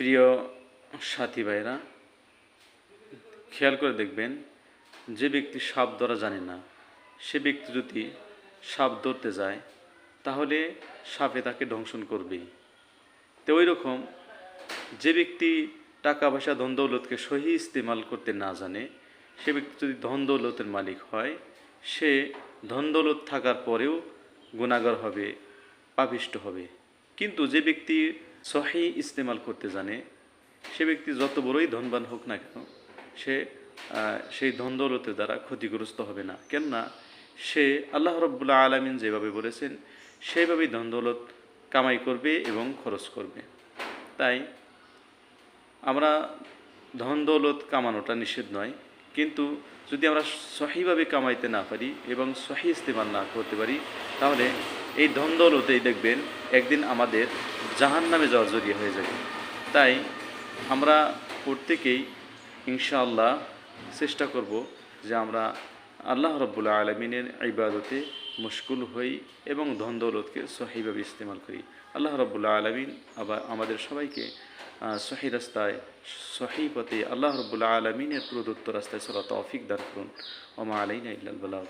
প্রিয় সাথী ভাইরা, খেয়াল করে দেখবেন, যে ব্যক্তি সাপ ধরা জানে না সে ব্যক্তি যদি সাপ ধরতে যায় তাহলে সাপে তাকে দংশন করবেই। তো ওই রকম যে ব্যক্তি টাকা পয়সা ধন দৌলতকে সহি ইস্তেমাল করতে না জানে সে ব্যক্তি যদি ধন দৌলতের মালিক হয় সে ধন দৌলত থাকার পরেও গুনাহগার হবে, পাপিষ্ট হবে। কিন্তু যে ব্যক্তি সহি ইস্তেমাল করতে জানে সে ব্যক্তি যত বড়ই ধনবান হোক না কেন সে সেই ধন দৌলতের দ্বারা ক্ষতিগ্রস্ত হবে না। কেননা সে আল্লাহ রাব্বুল আলামিন যেভাবে বলেছেন সেইভাবেই ধন দৌলত কামাই করবে এবং খরচ করবে। তাই আমরা ধন দৌলত কামানোটা নিষেধ নয়, কিন্তু যদি আমরা সহিভাবে কামাইতে না পারি এবং সহি ইস্তেমাল না করতে পারি তাহলে এই ধন দৌলতেই দেখবেন একদিন আমাদের জাহান্নামে যাওয়ার জড়িয়ে হয়ে যাবে। তাই আমরা প্রত্যেকেই ইনশাআল্লাহ চেষ্টা করব যে আমরা আল্লাহ রাব্বুল আলামিনের ইবাদতে মশগুল হই এবং ধন দৌলতকে সহিভাবে ইস্তেমাল করি। আল্লাহ রাব্বুল আলামিন আবার আমাদের সবাইকে সহি রাস্তায়, সহি পথে আল্লাহ রাব্বুল আলামিনের প্রদত্ত রাস্তায় চলা তৌফিক দান করুন। ওয়া মা আলাইনা ইল্লাল বালাগ।